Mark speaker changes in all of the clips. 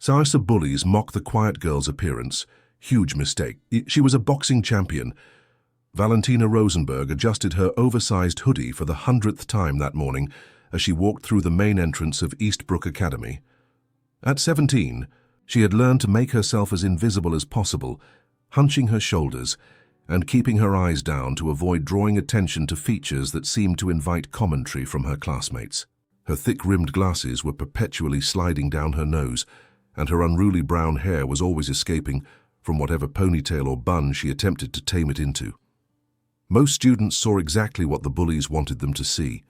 Speaker 1: Sarsa bullies mock the quiet girl's appearance. Huge mistake. She was a boxing champion. Valentina Rosenberg adjusted her oversized hoodie for the 100th time that morning as she walked through the main entrance of Eastbrook Academy. At 17, she had learned to make herself as invisible as possible, hunching her shoulders and keeping her eyes down to avoid drawing attention to features that seemed to invite commentary from her classmates. Her thick-rimmed glasses were perpetually sliding down her nose, and her unruly brown hair was always escaping from whatever ponytail or bun she attempted to tame it into. Most students saw exactly what the bullies wanted them to see: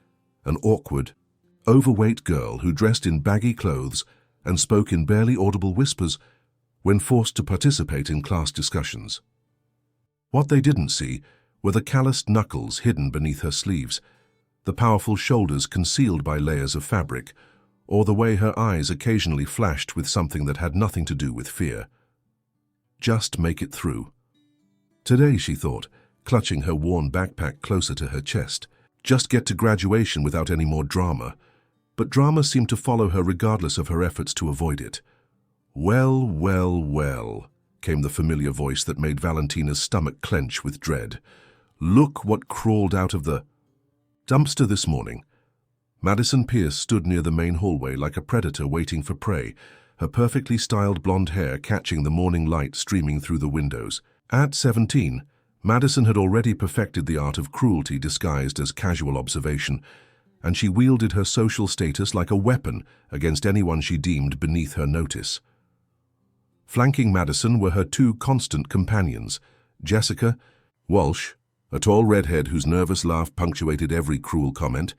Speaker 1: an awkward, overweight girl who dressed in baggy clothes and spoke in barely audible whispers when forced to participate in class discussions. What they didn't see were the calloused knuckles hidden beneath her sleeves, the powerful shoulders concealed by layers of fabric, or the way her eyes occasionally flashed with something that had nothing to do with fear. Just make it through. Today, she thought, clutching her worn backpack closer to her chest. Just get to graduation without any more drama. But drama seemed to follow her regardless of her efforts to avoid it. "Well, well, well," came the familiar voice that made Valentina's stomach clench with dread. "Look what crawled out of the dumpster this morning." Madison Pierce stood near the main hallway like a predator waiting for prey, her perfectly styled blonde hair catching the morning light streaming through the windows. At 17, Madison had already perfected the art of cruelty disguised as casual observation, and she wielded her social status like a weapon against anyone she deemed beneath her notice. Flanking Madison were her two constant companions, Jessica Walsh, a tall redhead whose nervous laugh punctuated every cruel comment,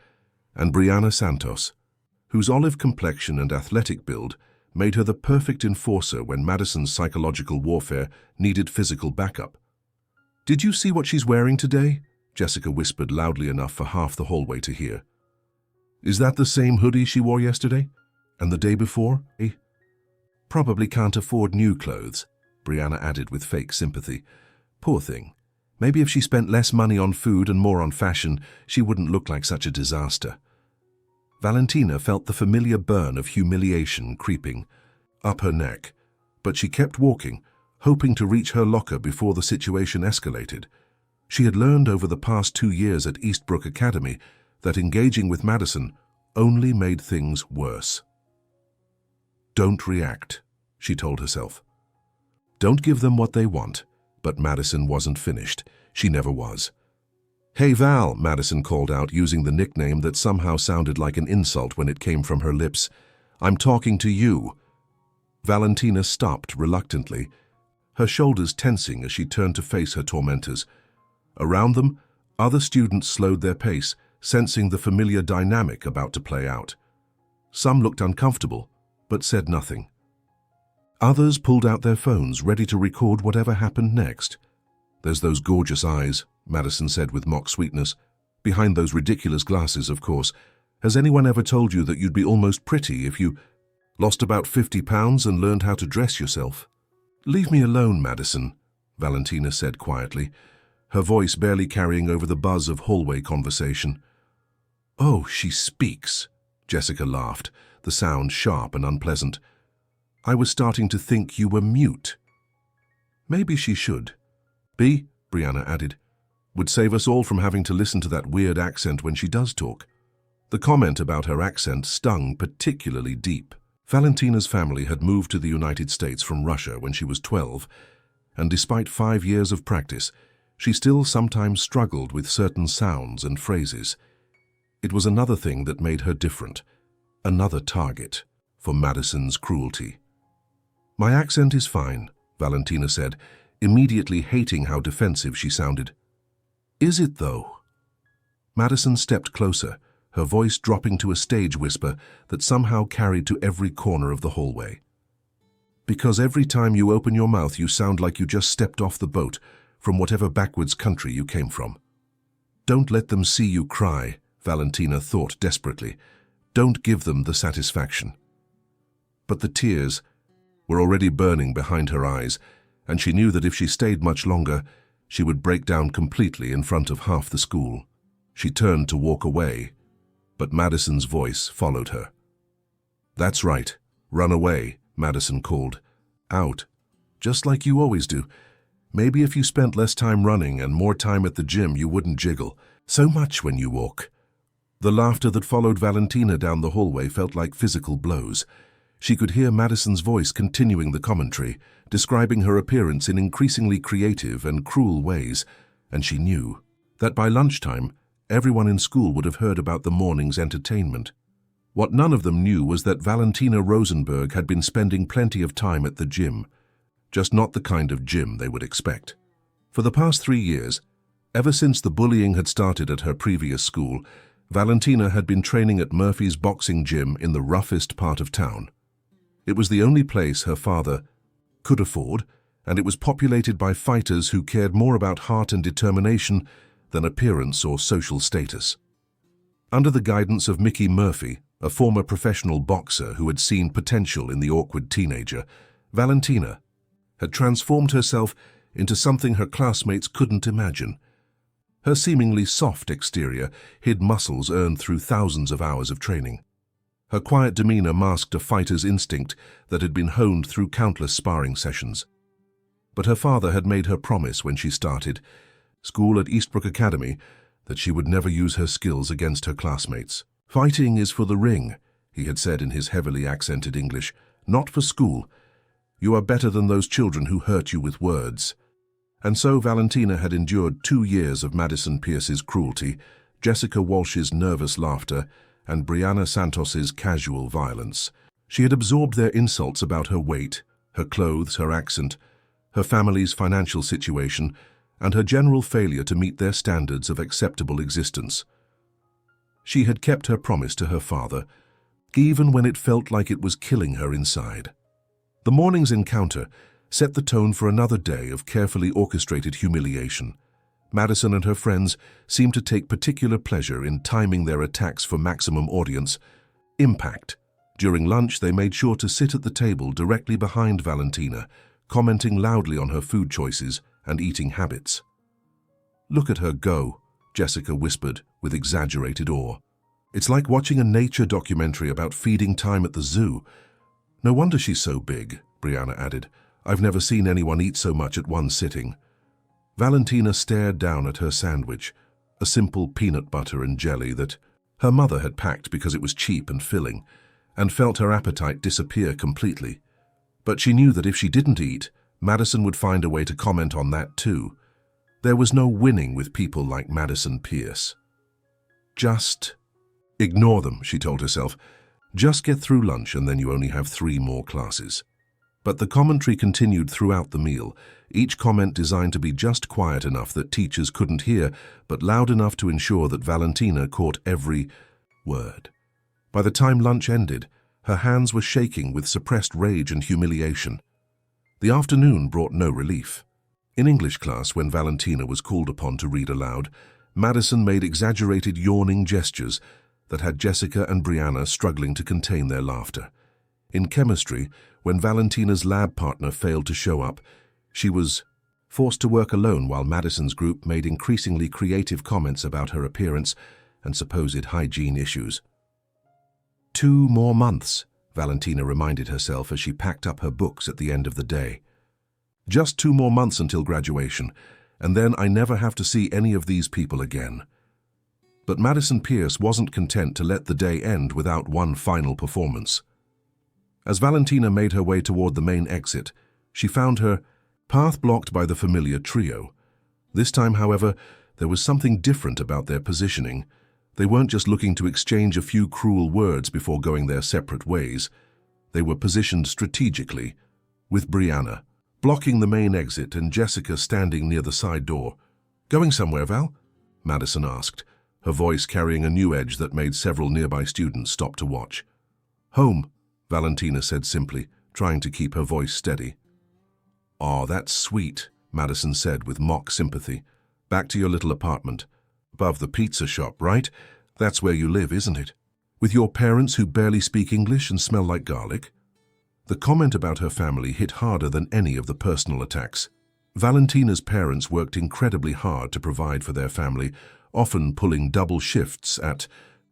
Speaker 1: and Brianna Santos, whose olive complexion and athletic build made her the perfect enforcer when Madison's psychological warfare needed physical backup. "Did you see what she's wearing today?" Jessica whispered loudly enough for half the hallway to hear. "Is that the same hoodie she wore yesterday? And the day before, eh?" "Probably can't afford new clothes," Brianna added with fake sympathy. "Poor thing. Maybe if she spent less money on food and more on fashion, she wouldn't look like such a disaster." Valentina felt the familiar burn of humiliation creeping up her neck, but she kept walking, hoping to reach her locker before the situation escalated. She had learned over the past 2 years at Eastbrook Academy that engaging with Madison only made things worse. "Don't react," she told herself. "Don't give them what they want." But Madison wasn't finished. She never was. "Hey Val," Madison called out, using the nickname that somehow sounded like an insult when it came from her lips. "I'm talking to you." Valentina stopped reluctantly, her shoulders tensing as she turned to face her tormentors. Around them, other students slowed their pace, sensing the familiar dynamic about to play out. Some looked uncomfortable, but said nothing. Others pulled out their phones, ready to record whatever happened next. "There's those gorgeous eyes," Madison said with mock sweetness. "Behind those ridiculous glasses, of course. Has anyone ever told you that you'd be almost pretty if you lost about 50 pounds and learned how to dress yourself?" "Leave me alone, Madison," Valentina said quietly, her voice barely carrying over the buzz of hallway conversation. "Oh, she speaks," Jessica laughed, the sound sharp and unpleasant. "I was starting to think you were mute." "Maybe she should be," Brianna added. "Would save us all from having to listen to that weird accent when she does talk." The comment about her accent stung particularly deep. Valentina's family had moved to the United States from Russia when she was 12, and despite 5 years of practice, she still sometimes struggled with certain sounds and phrases. It was another thing that made her different, another target for Madison's cruelty. "My accent is fine," Valentina said, immediately hating how defensive she sounded. "Is it, though?" Madison stepped closer, her voice dropping to a stage whisper that somehow carried to every corner of the hallway. "Because every time you open your mouth you sound like you just stepped off the boat from whatever backwards country you came from." "Don't let them see you cry," Valentina thought desperately. "Don't give them the satisfaction." But the tears were already burning behind her eyes, and she knew that if she stayed much longer, she would break down completely in front of half the school. She turned to walk away, but Madison's voice followed her. "That's right, run away," Madison called. "Out. Just like you always do. Maybe if you spent less time running and more time at the gym, you wouldn't jiggle so much when you walk." The laughter that followed Valentina down the hallway felt like physical blows. She could hear Madison's voice continuing the commentary, describing her appearance in increasingly creative and cruel ways, and she knew that by lunchtime, everyone in school would have heard about the morning's entertainment. What none of them knew was that Valentina Rosenberg had been spending plenty of time at the gym, just not the kind of gym they would expect. For the past 3 years, ever since the bullying had started at her previous school, Valentina had been training at Murphy's boxing gym in the roughest part of town. It was the only place her father could afford, and it was populated by fighters who cared more about heart and determination than appearance or social status. Under the guidance of Mickey Murphy, a former professional boxer who had seen potential in the awkward teenager, Valentina had transformed herself into something her classmates couldn't imagine. Her seemingly soft exterior hid muscles earned through thousands of hours of training. Her quiet demeanor masked a fighter's instinct that had been honed through countless sparring sessions. But her father had made her promise when she started school at Eastbrook Academy that she would never use her skills against her classmates. "Fighting is for the ring," he had said in his heavily accented English, "not for school. You are better than those children who hurt you with words." And so Valentina had endured 2 years of Madison Pierce's cruelty, Jessica Walsh's nervous laughter, and Brianna Santos's casual violence. She had absorbed their insults about her weight, her clothes, her accent, her family's financial situation, and her general failure to meet their standards of acceptable existence. She had kept her promise to her father, even when it felt like it was killing her inside. The morning's encounter set the tone for another day of carefully orchestrated humiliation. Madison and her friends seemed to take particular pleasure in timing their attacks for maximum audience impact. During lunch, they made sure to sit at the table directly behind Valentina, commenting loudly on her food choices and eating habits. "Look at her go," Jessica whispered with exaggerated awe. "It's like watching a nature documentary about feeding time at the zoo. No wonder she's so big," Brianna added. "I've never seen anyone eat so much at one sitting." Valentina stared down at her sandwich, a simple peanut butter and jelly that her mother had packed because it was cheap and filling, and felt her appetite disappear completely. But she knew that if she didn't eat, Madison would find a way to comment on that too. There was no winning with people like Madison Pierce. "Just ignore them," she told herself. "Just get through lunch and then you only have 3 more classes." But the commentary continued throughout the meal, each comment designed to be just quiet enough that teachers couldn't hear, but loud enough to ensure that Valentina caught every word. By the time lunch ended, her hands were shaking with suppressed rage and humiliation. The afternoon brought no relief. In English class, when Valentina was called upon to read aloud, Madison made exaggerated yawning gestures that had Jessica and Brianna struggling to contain their laughter. In chemistry, when Valentina's lab partner failed to show up, she was forced to work alone while Madison's group made increasingly creative comments about her appearance and supposed hygiene issues. 2 more months, Valentina reminded herself as she packed up her books at the end of the day. Just 2 more months until graduation, and then I never have to see any of these people again. But Madison Pierce wasn't content to let the day end without one final performance. As Valentina made her way toward the main exit, she found her path blocked by the familiar trio. This time, however, there was something different about their positioning. They weren't just looking to exchange a few cruel words before going their separate ways. They were positioned strategically, with Brianna blocking the main exit and Jessica standing near the side door. "Going somewhere, Val?" Madison asked, her voice carrying a new edge that made several nearby students stop to watch. "Home," Valentina said simply, trying to keep her voice steady. "Aw, that's sweet," Madison said with mock sympathy. "Back to your little apartment. Above the pizza shop, right? That's where you live, isn't it? With your parents who barely speak English and smell like garlic?" The comment about her family hit harder than any of the personal attacks. Valentina's parents worked incredibly hard to provide for their family, often pulling double shifts at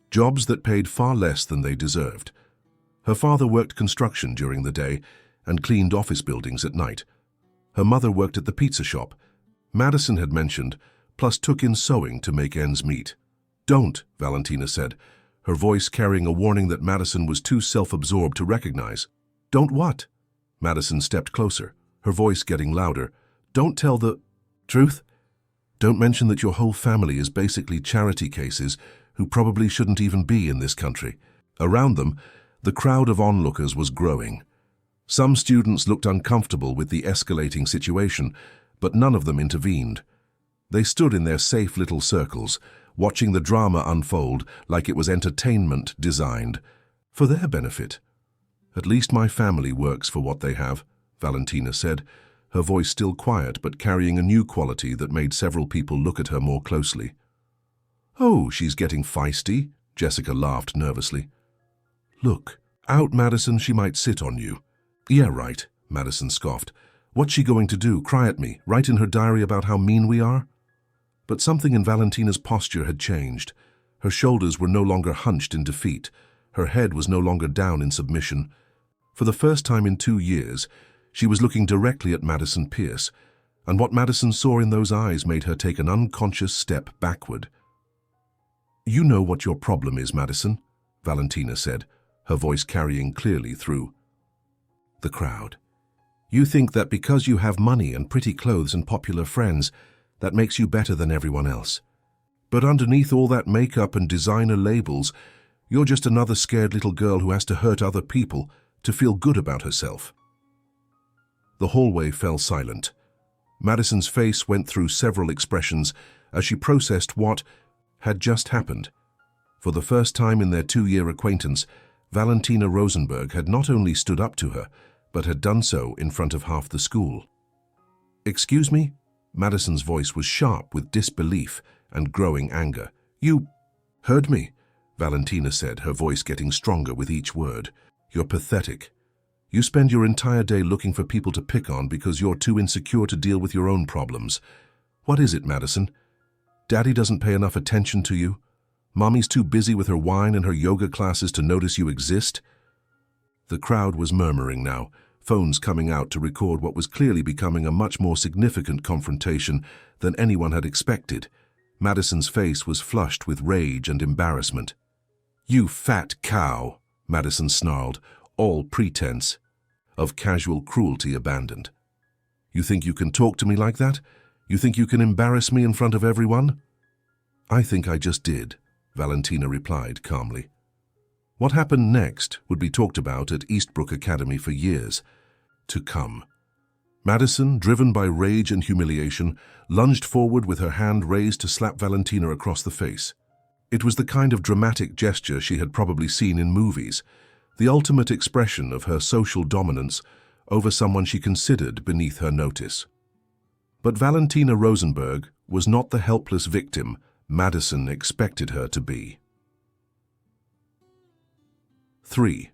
Speaker 1: jobs that paid far less than they deserved. Her father worked construction during the day and cleaned office buildings at night. Her mother worked at the pizza shop, Madison had mentioned, plus took in sewing to make ends meet. "Don't," Valentina said, her voice carrying a warning that Madison was too self-absorbed to recognize. "Don't what?" Madison stepped closer, her voice getting louder. "Don't tell the truth? Don't mention that your whole family is basically charity cases who probably shouldn't even be in this country." Around them, the crowd of onlookers was growing. Some students looked uncomfortable with the escalating situation, but none of them intervened. They stood in their safe little circles, watching the drama unfold like it was entertainment designed for their benefit. "At least my family works for what they have," Valentina said, her voice still quiet but carrying a new quality that made several people look at her more closely. "Oh, she's getting feisty," Jessica laughed nervously. "Look, out, Madison, she might sit on you." "Yeah, right," Madison scoffed. "What's she going to do, cry at me, write in her diary about how mean we are?" But something in Valentina's posture had changed. Her shoulders were no longer hunched in defeat. Her head was no longer down in submission. For the first time in 2 years, she was looking directly at Madison Pierce, and what Madison saw in those eyes made her take an unconscious step backward. "You know what your problem is, Madison," Valentina said, her voice carrying clearly through the crowd. "You think that because you have money and pretty clothes and popular friends, that makes you better than everyone else. But underneath all that makeup and designer labels, you're just another scared little girl who has to hurt other people to feel good about herself." The hallway fell silent. Madison's face went through several expressions as she processed what had just happened. For the first time in their 2-year acquaintance, Valentina Rosenberg had not only stood up to her, but had done so in front of half the school. "Excuse me?" Madison's voice was sharp with disbelief and growing anger. "You heard me?" Valentina said, her voice getting stronger with each word. "You're pathetic. You spend your entire day looking for people to pick on because you're too insecure to deal with your own problems. What is it, Madison? Daddy doesn't pay enough attention to you? Mommy's too busy with her wine and her yoga classes to notice you exist?" The crowd was murmuring now, phones coming out to record what was clearly becoming a much more significant confrontation than anyone had expected. Madison's face was flushed with rage and embarrassment. "You fat cow," Madison snarled, all pretense of casual cruelty abandoned. "You think you can talk to me like that? You think you can embarrass me in front of everyone?" "I think I just did," Valentina replied calmly. What happened next would be talked about at Eastbrook Academy for years to come. Madison, driven by rage and humiliation, lunged forward with her hand raised to slap Valentina across the face. It was the kind of dramatic gesture she had probably seen in movies, the ultimate expression of her social dominance over someone she considered beneath her notice. But Valentina Rosenberg was not the helpless victim Madison expected her to be. 3.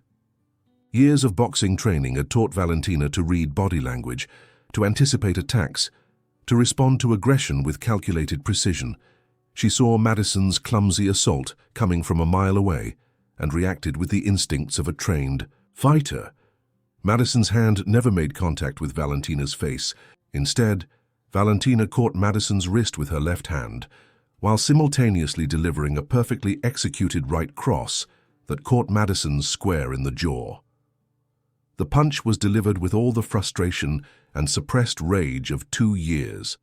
Speaker 1: Years of boxing training had taught Valentina to read body language, to anticipate attacks, to respond to aggression with calculated precision. She saw Madison's clumsy assault coming from a mile away and reacted with the instincts of a trained fighter. Madison's hand never made contact with Valentina's face. Instead, Valentina caught Madison's wrist with her left hand, while simultaneously delivering a perfectly executed right cross that caught Madison square in the jaw. The punch was delivered with all the frustration and suppressed rage of 2 years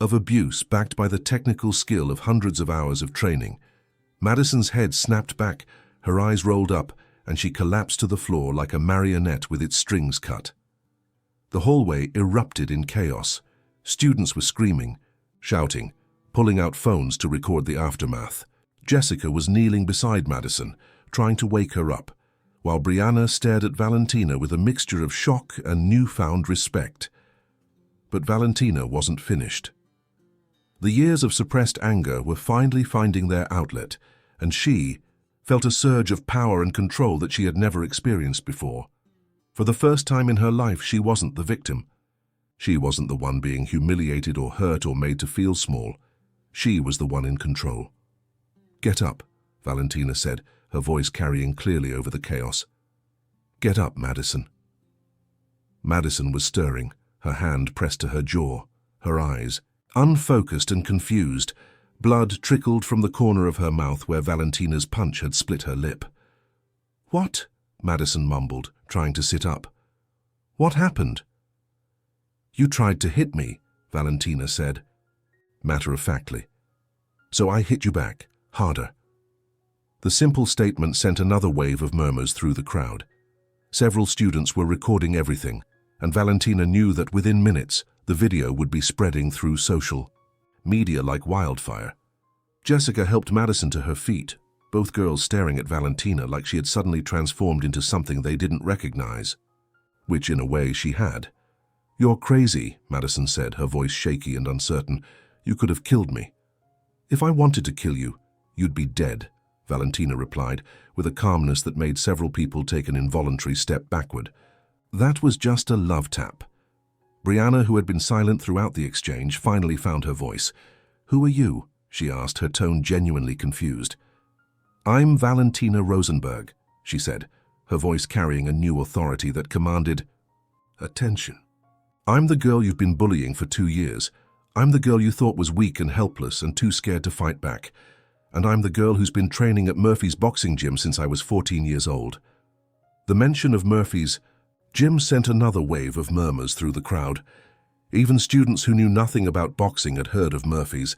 Speaker 1: of abuse backed by the technical skill of hundreds of hours of training. Madison's head snapped back, her eyes rolled up, and she collapsed to the floor like a marionette with its strings cut. The hallway erupted in chaos. Students were screaming, shouting, pulling out phones to record the aftermath. Jessica was kneeling beside Madison, trying to wake her up, while Brianna stared at Valentina with a mixture of shock and newfound respect. But Valentina wasn't finished. The years of suppressed anger were finally finding their outlet, and she felt a surge of power and control that she had never experienced before. For the first time in her life, she wasn't the victim. She wasn't the one being humiliated or hurt or made to feel small. She was the one in control. "Get up," Valentina said, her voice carrying clearly over the chaos. Get up, Madison. Madison was stirring, her hand pressed to her jaw, her eyes, unfocused and confused. Blood trickled from the corner of her mouth where Valentina's punch had split her lip. "What?" Madison mumbled, trying to sit up. "What happened?" "You tried to hit me," Valentina said, matter-of-factly. "So I hit you back, harder." The simple statement sent another wave of murmurs through the crowd. Several students were recording everything, and Valentina knew that within minutes the video would be spreading through social media like wildfire. Jessica helped Madison to her feet, both girls staring at Valentina like she had suddenly transformed into something they didn't recognize, which in a way she had. "You're crazy," Madison said, her voice shaky and uncertain. "You could have killed me." "If I wanted to kill you, you'd be dead," Valentina replied, with a calmness that made several people take an involuntary step backward. That was just a love tap. Brianna, who had been silent throughout the exchange, finally found her voice. "Who are you?" she asked, her tone genuinely confused. "I'm Valentina Rosenberg," she said, her voice carrying a new authority that commanded attention. "I'm the girl you've been bullying for 2 years. I'm the girl you thought was weak and helpless and too scared to fight back. And I'm the girl who's been training at Murphy's boxing gym since I was 14 years old." The mention of Murphy's gym sent another wave of murmurs through the crowd. Even students who knew nothing about boxing had heard of Murphy's.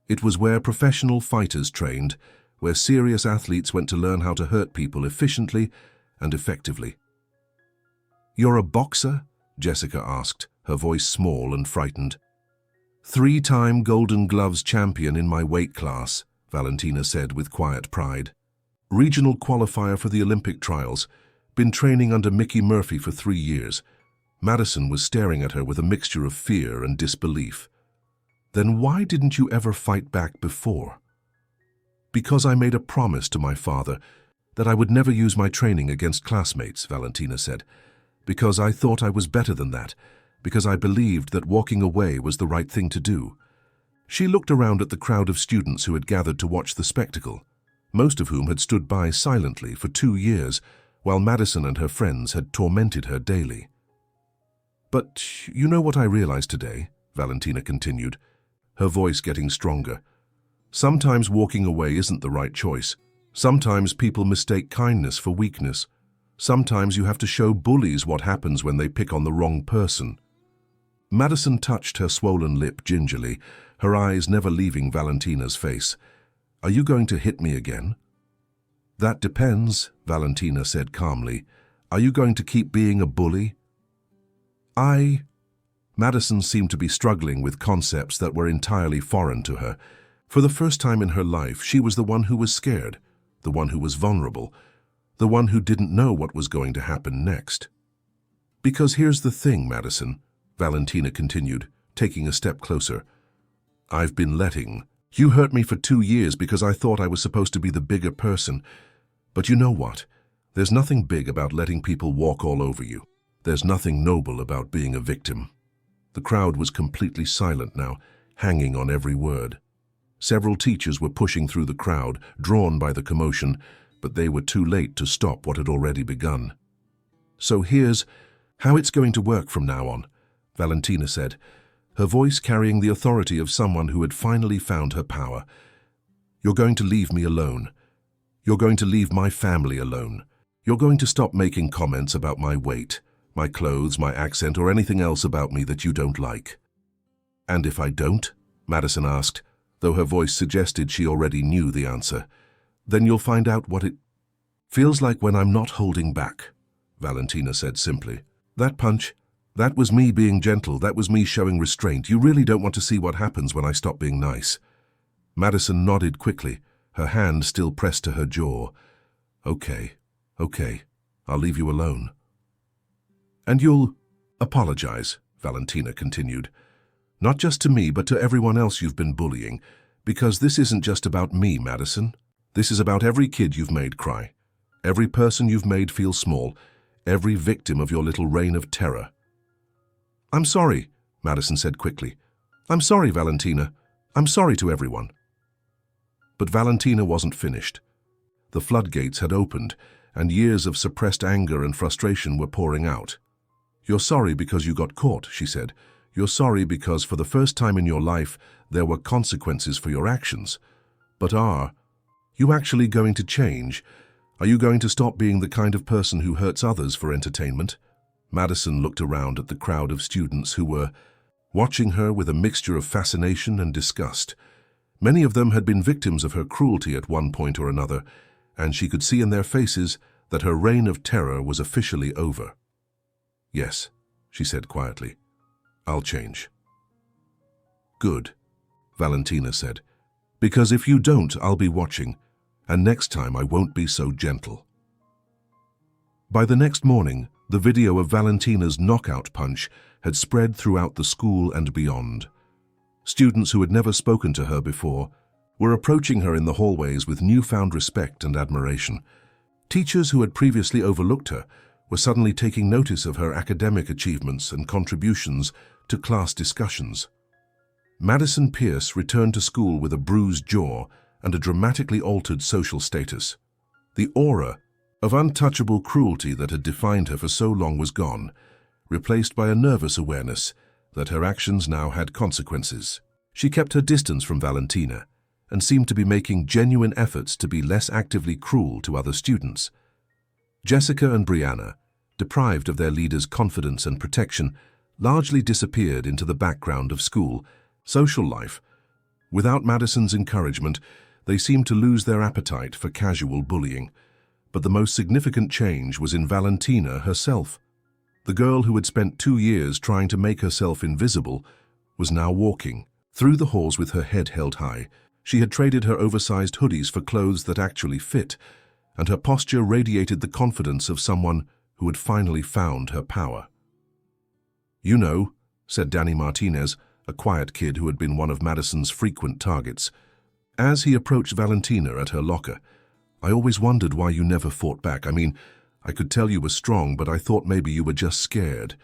Speaker 1: It was where professional fighters trained, where serious athletes went to learn how to hurt people efficiently and effectively. "You're a boxer?" Jessica asked, her voice small and frightened. "3-time Golden Gloves champion in my weight class," Valentina said with quiet pride. "Regional qualifier for the Olympic trials. Been training under Mickey Murphy for 3 years. Madison was staring at her with a mixture of fear and disbelief. "Then why didn't you ever fight back before?" "Because I made a promise to my father that I would never use my training against classmates," Valentina said. "Because I thought I was better than that. Because I believed that walking away was the right thing to do." She looked around at the crowd of students who had gathered to watch the spectacle, most of whom had stood by silently for 2 years, while Madison and her friends had tormented her daily. "But you know what I realized today?" Valentina continued, her voice getting stronger. "Sometimes walking away isn't the right choice. Sometimes people mistake kindness for weakness. Sometimes you have to show bullies what happens when they pick on the wrong person." Madison touched her swollen lip gingerly, her eyes never leaving Valentina's face. "Are you going to hit me again?" "That depends," Valentina said calmly. "Are you going to keep being a bully?" Madison seemed to be struggling with concepts that were entirely foreign to her. For the first time in her life, she was the one who was scared, the one who was vulnerable, the one who didn't know what was going to happen next. "Because here's the thing, Madison," Valentina continued, taking a step closer. "I've been letting you hurt me for 2 years because I thought I was supposed to be the bigger person. But you know what? There's nothing big about letting people walk all over you. There's nothing noble about being a victim." The crowd was completely silent now, hanging on every word. Several teachers were pushing through the crowd, drawn by the commotion, but they were too late to stop what had already begun. "So here's how it's going to work from now on," Valentina said, her voice carrying the authority of someone who had finally found her power. "You're going to leave me alone. You're going to leave my family alone. You're going to stop making comments about my weight, my clothes, my accent, or anything else about me that you don't like." "And if I don't?" Madison asked, though her voice suggested she already knew the answer. "Then you'll find out what it feels like when I'm not holding back," Valentina said simply. "That punch, that was me being gentle, that was me showing restraint. You really don't want to see what happens when I stop being nice." Madison nodded quickly, her hand still pressed to her jaw. Okay, I'll leave you alone." "And you'll apologize," Valentina continued. "Not just to me, but to everyone else you've been bullying. Because this isn't just about me, Madison. This is about every kid you've made cry, every person you've made feel small, every victim of your little reign of terror." "I'm sorry," Madison said quickly. "I'm sorry, Valentina. I'm sorry to everyone." But Valentina wasn't finished. The floodgates had opened, and years of suppressed anger and frustration were pouring out. "You're sorry because you got caught," she said. "You're sorry because for the first time in your life there were consequences for your actions. But are you actually going to change? Are you going to stop being the kind of person who hurts others for entertainment?" Madison looked around at the crowd of students who were watching her with a mixture of fascination and disgust. Many of them had been victims of her cruelty at one point or another, and she could see in their faces that her reign of terror was officially over. "Yes," she said quietly, "I'll change." "Good," Valentina said, "because if you don't, I'll be watching, and next time I won't be so gentle." By the next morning, the video of Valentina's knockout punch had spread throughout the school and beyond. Students who had never spoken to her before were approaching her in the hallways with newfound respect and admiration. Teachers who had previously overlooked her were suddenly taking notice of her academic achievements and contributions to class discussions. Madison Pierce returned to school with a bruised jaw and a dramatically altered social status. The aura of untouchable cruelty that had defined her for so long was gone, replaced by a nervous awareness that her actions now had consequences. She kept her distance from Valentina and seemed to be making genuine efforts to be less actively cruel to other students. Jessica and Brianna, deprived of their leader's confidence and protection, largely disappeared into the background of school social life. Without Madison's encouragement, they seemed to lose their appetite for casual bullying. But the most significant change was in Valentina herself. The girl who had spent 2 years trying to make herself invisible was now walking through the halls with her head held high. She had traded her oversized hoodies for clothes that actually fit, and her posture radiated the confidence of someone who had finally found her power. "You know," said Danny Martinez, a quiet kid who had been one of Madison's frequent targets. As he approached Valentina at her locker, "I always wondered why you never fought back. I mean, I could tell you were strong, but I thought maybe you were just scared."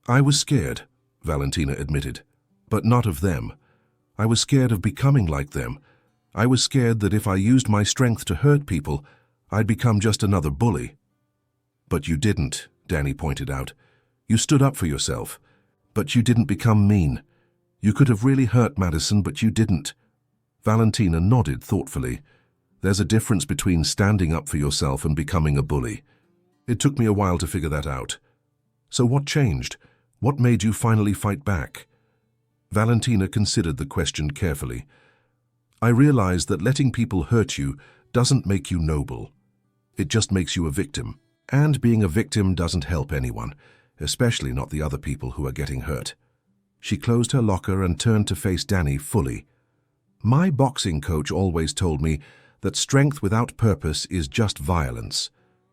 Speaker 1: "I was scared," Valentina admitted, "but not of them. I was scared of becoming like them. I was scared that if I used my strength to hurt people, I'd become just another bully." "But you didn't," Danny pointed out. "You stood up for yourself, but you didn't become mean. You could have really hurt Madison, but you didn't." Valentina nodded thoughtfully. "There's a difference between standing up for yourself and becoming a bully. It took me a while to figure that out." "So what changed? What made you finally fight back?" Valentina considered the question carefully. "I realized that letting people hurt you doesn't make you noble. It just makes you a victim. And being a victim doesn't help anyone, especially not the other people who are getting hurt." She closed her locker and turned to face Danny fully. "My boxing coach always told me that strength without purpose is just violence.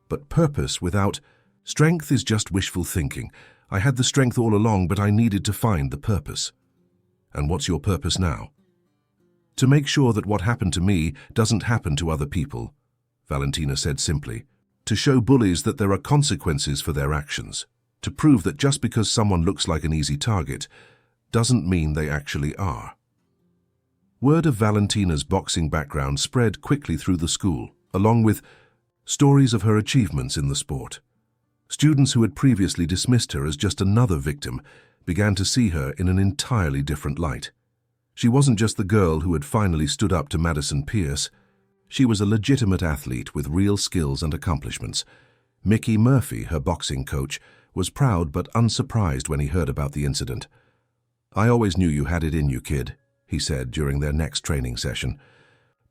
Speaker 1: But purpose without strength is just wishful thinking. I had the strength all along, but I needed to find the purpose." "And what's your purpose now?" "To make sure that what happened to me doesn't happen to other people," Valentina said simply. "To show bullies that there are consequences for their actions. To prove that just because someone looks like an easy target doesn't mean they actually are." Word of Valentina's boxing background spread quickly through the school, along with stories of her achievements in the sport. Students who had previously dismissed her as just another victim began to see her in an entirely different light. She wasn't just the girl who had finally stood up to Madison Pierce. She was a legitimate athlete with real skills and accomplishments. Mickey Murphy, her boxing coach, was proud but unsurprised when he heard about the incident. "I always knew you had it in you, kid," he said during their next training session.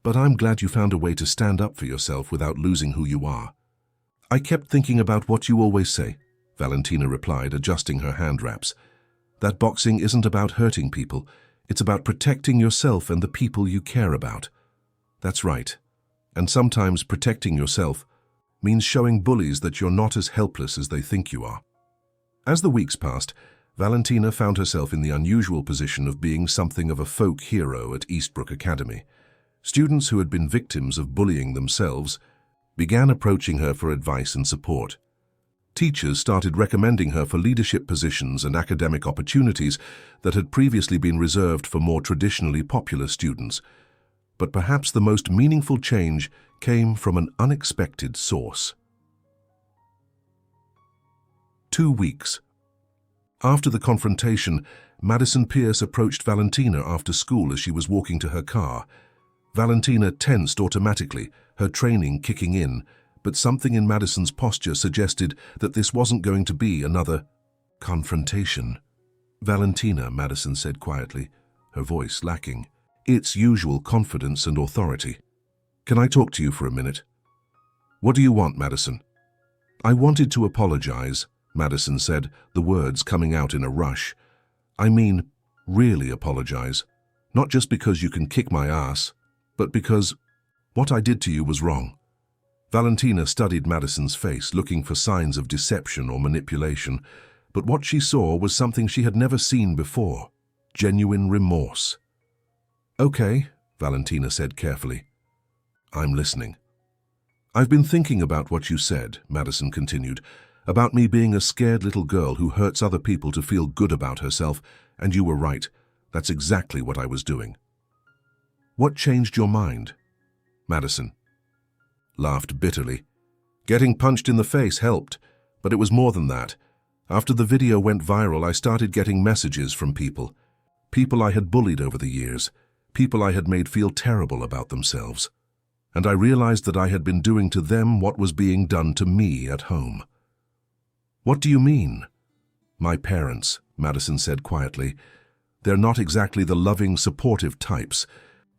Speaker 1: "But I'm glad you found a way to stand up for yourself without losing who you are." "I kept thinking about what you always say," Valentina replied, adjusting her hand wraps. "That boxing isn't about hurting people. It's about protecting yourself and the people you care about." "That's right. And sometimes protecting yourself means showing bullies that you're not as helpless as they think you are." As the weeks passed, Valentina found herself in the unusual position of being something of a folk hero at Eastbrook Academy. Students who had been victims of bullying themselves began approaching her for advice and support. Teachers started recommending her for leadership positions and academic opportunities that had previously been reserved for more traditionally popular students. But perhaps the most meaningful change came from an unexpected source. 2 weeks. After the confrontation, Madison Pierce approached Valentina after school as she was walking to her car. Valentina tensed automatically, her training kicking in, but something in Madison's posture suggested that this wasn't going to be another confrontation. "Valentina," Madison said quietly, her voice lacking its usual confidence and authority. "Can I talk to you for a minute?" "What do you want, Madison?" "I wanted to apologize," Madison said, the words coming out in a rush. "I mean, really apologize. Not just because you can kick my ass, but because what I did to you was wrong." Valentina studied Madison's face, looking for signs of deception or manipulation, but what she saw was something she had never seen before: genuine remorse. "Okay," Valentina said carefully. "I'm listening." "I've been thinking about what you said," Madison continued, "about me being a scared little girl who hurts other people to feel good about herself, and you were right. That's exactly what I was doing." "What changed your mind?" Madison laughed bitterly. "Getting punched in the face helped, but it was more than that. After the video went viral, I started getting messages from people I had bullied over the years, people I had made feel terrible about themselves. And I realized that I had been doing to them what was being done to me at home." "What do you mean?" "My parents," Madison said quietly. "They're not exactly the loving, supportive types.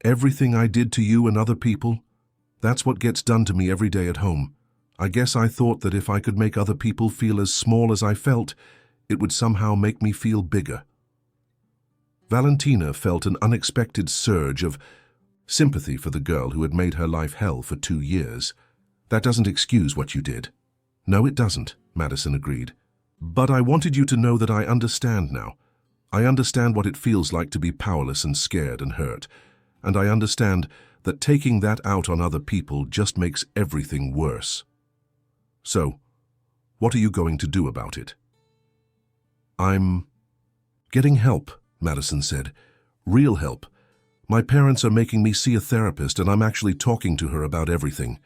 Speaker 1: Everything I did to you and other people, that's what gets done to me every day at home. I guess I thought that if I could make other people feel as small as I felt, it would somehow make me feel bigger." Valentina felt an unexpected surge of sympathy for the girl who had made her life hell for 2 years. "That doesn't excuse what you did." "No, it doesn't," Madison agreed. "But I wanted you to know that I understand now. I understand what it feels like to be powerless and scared and hurt. And I understand that taking that out on other people just makes everything worse. So, what are you going to do about it?" "I'm getting help," Madison said. "Real help. My parents are making me see a therapist, and I'm actually talking to her about everything.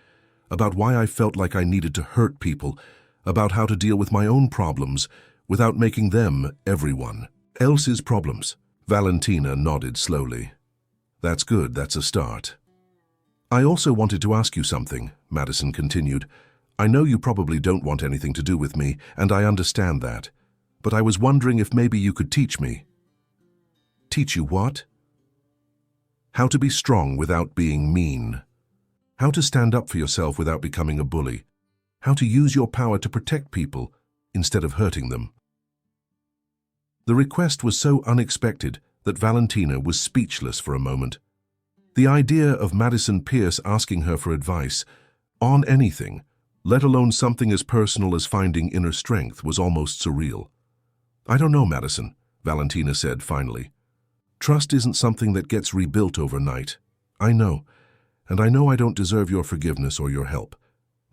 Speaker 1: About why I felt like I needed to hurt people, about how to deal with my own problems without making them everyone else's problems." Valentina nodded slowly. "That's good, that's a start." "I also wanted to ask you something," Madison continued. "I know you probably don't want anything to do with me, and I understand that. But I was wondering if maybe you could teach me." "Teach you what?" "How to be strong without being mean. How to stand up for yourself without becoming a bully. How to use your power to protect people instead of hurting them." The request was so unexpected that Valentina was speechless for a moment. The idea of Madison Pierce asking her for advice on anything, let alone something as personal as finding inner strength, was almost surreal. "I don't know, Madison," Valentina said finally. "Trust isn't something that gets rebuilt overnight. I know, and I know I don't deserve your forgiveness or your help.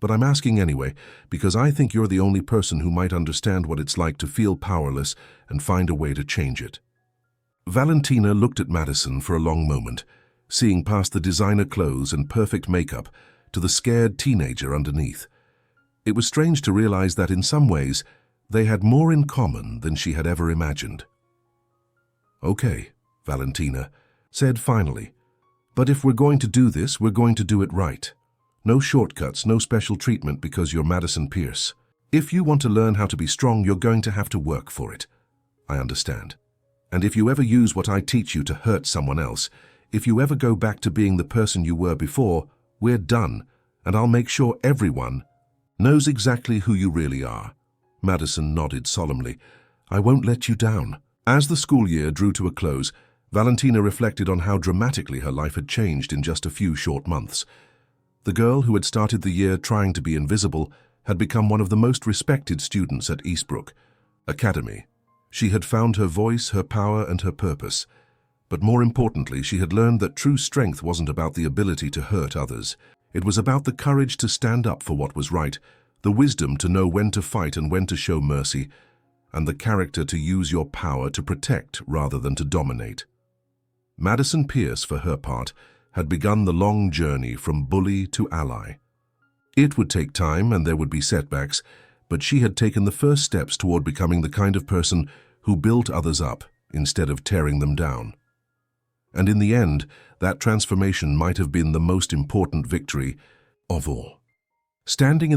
Speaker 1: But I'm asking anyway, because I think you're the only person who might understand what it's like to feel powerless and find a way to change it." Valentina looked at Madison for a long moment, seeing past the designer clothes and perfect makeup to the scared teenager underneath. It was strange to realize that in some ways they had more in common than she had ever imagined. "Okay," Valentina said finally, "but if we're going to do this, we're going to do it right. No shortcuts, no special treatment because you're Madison Pierce. If you want to learn how to be strong, you're going to have to work for it. I understand. And if you ever use what I teach you to hurt someone else, if you ever go back to being the person you were before, we're done, and I'll make sure everyone knows exactly who you really are." Madison nodded solemnly. "I won't let you down." As the school year drew to a close, Valentina reflected on how dramatically her life had changed in just a few short months. The girl who had started the year trying to be invisible had become one of the most respected students at Eastbrook Academy. She had found her voice, her power, and her purpose. But more importantly, she had learned that true strength wasn't about the ability to hurt others. It was about the courage to stand up for what was right, the wisdom to know when to fight and when to show mercy, and the character to use your power to protect rather than to dominate. Madison Pierce, for her part, had begun the long journey from bully to ally. It would take time and there would be setbacks, but she had taken the first steps toward becoming the kind of person who built others up instead of tearing them down. And in the end, that transformation might have been the most important victory of all. Standing